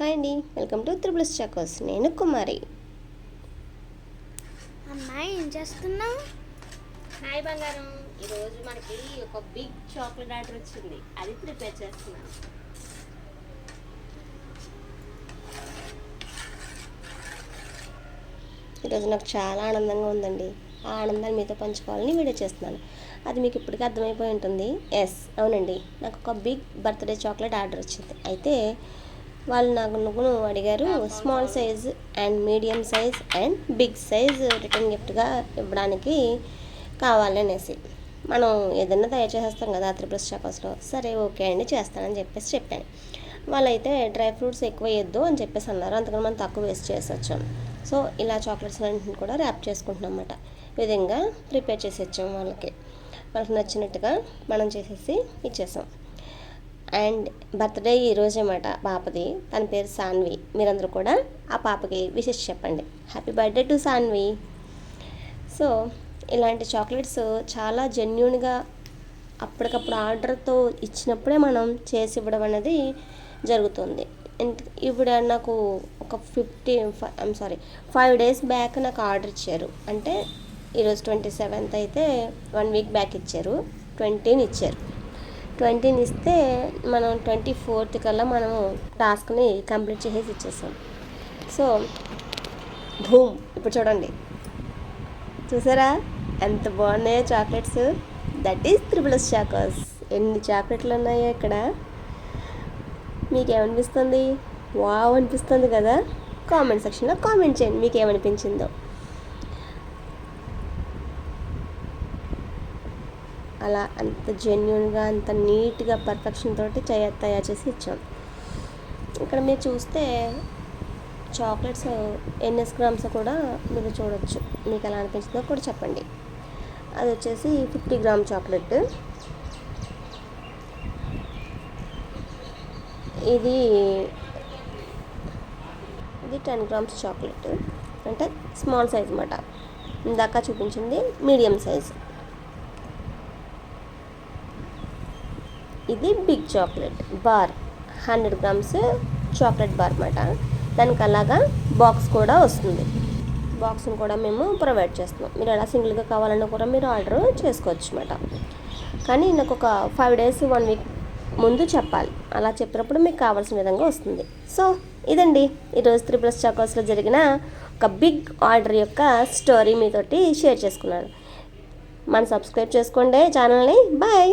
Hi అండి, welcome to triples Chocos. నేను కుమారి. అమ్మాయి ఏం చేస్తున్నావు? హాయ్ బంగారం. ఈరోజు మనకి ఒక బిగ్ చాక్లెట్ ఆర్డర్ వచ్చింది, అది ప్రిపేర్ చేస్తున్నాను. ఈరోజు నాకు చాలా ఆనందంగా ఉందండి. ఆ ఆనందాన్ని మీతో పంచుకోవాలని వీడియో చేస్తున్నాను. అది మీకు ఇప్పటికీ అర్థమైపోయి ఉంటుంది. ఎస్, అవునండి, నాకు ఒక బిగ్ బర్త్డే చాక్లెట్ ఆర్డర్ వచ్చింది. అయితే వాళ్ళు నాకు అడిగారు small size and medium size and big size return గిఫ్ట్గా ఇవ్వడానికి కావాలి అనేసి. మనం ఏదైనా తయారు చేసేస్తాం కదా త్రిపుల్ చాకోస్లో. సరే ఓకే అండి, చేస్తానని చెప్పాను. వాళ్ళైతే డ్రై ఫ్రూట్స్ ఎక్కువ వేయద్దు అని చెప్పేసి అన్నారు, అందుకని మనం తక్కువ వేస్ట్ చేసొచ్చాం. సో ఇలా చాక్లెట్స్ అన్నింటిని కూడా ర్యాప్ చేసుకుంటున్నాం అన్నమాట. ఈ విధంగా ప్రిపేర్ చేసి ఇచ్చాం వాళ్ళకి నచ్చినట్టుగా మనం చేసేసి ఇచ్చేసాం. అండ్ బర్త్డే ఈరోజే అన్నమాట పాపది. తన పేరు సాన్వి. మీరందరూ కూడా ఆ పాపకి విషెస్ చెప్పండి. Happy birthday to Sanvi. So ఇలాంటి చాక్లెట్స్ చాలా జెన్యూన్గా అప్పటికప్పుడు ఆర్డర్తో ఇచ్చినప్పుడే మనం చేసి ఇవ్వడం అనేది జరుగుతుంది. ఇప్పుడు నాకు ఒక 5 డేస్ బ్యాక్ నాకు ఆర్డర్ ఇచ్చారు. అంటే ఈరోజు 27th అయితే 1 వీక్ బ్యాక్ ఇచ్చారు. 20 ఇచ్చారు. 20 ఇస్తే మనం 24th కల్లా మనము టాస్క్ని కంప్లీట్ చేసేసి ఇచ్చేసాం. సో ధూమ్. ఇప్పుడు చూడండి, చూసారా ఎంత బాగున్నాయో chocolates. That is triples Chocos. ఎన్ని చాక్లెట్లు ఉన్నాయో ఇక్కడ. మీకేమనిపిస్తుంది? వావ్ అనిపిస్తుంది కదా? కామెంట్ సెక్షన్లో కామెంట్ చేయండి మీకు ఏమనిపించిందో. అలా అంత జెన్యున్గా అంత నీట్గా పర్ఫెక్షన్ తోటి తయారు చేసి ఇచ్చాం. ఇక్కడ మీరు చూస్తే చాక్లెట్స్ ఎన్ఎస్ గ్రామ్స్ కూడా మీరు చూడొచ్చు. మీకు ఎలా అనిపించిందో కూడా చెప్పండి. అది వచ్చేసి 50 గ్రామ్ చాక్లెట్. ఇది 10 గ్రామ్స్ చాక్లెట్, అంటే స్మాల్ సైజ్ అన్నమాట. ఇందాక చూపించింది మీడియం సైజ్. ఇది big chocolate bar, 100 grams chocolate bar అన్నమాట. దానికి అలాగా బాక్స్ కూడా వస్తుంది. బాక్స్ని కూడా మేము ప్రొవైడ్ చేస్తున్నాం. మీరు ఎలా సింగిల్గా కావాలన్నా కూడా మీరు ఆర్డర్ చేసుకోవచ్చు అన్నమాట. కానీ నాకు ఒక 5 డేస్ 1 వీక్ ముందు చెప్పాలి. అలా చెప్పినప్పుడు మీకు కావాల్సిన విధంగా వస్తుంది. సో ఇదండి ఈరోజు త్రిబుల్స్ చాకోస్లో జరిగిన ఒక బిగ్ ఆర్డర్ యొక్క స్టోరీ మీతోటి షేర్ చేసుకున్నాను. మనం సబ్స్క్రైబ్ చేసుకోండి ఛానల్ని. బాయ్.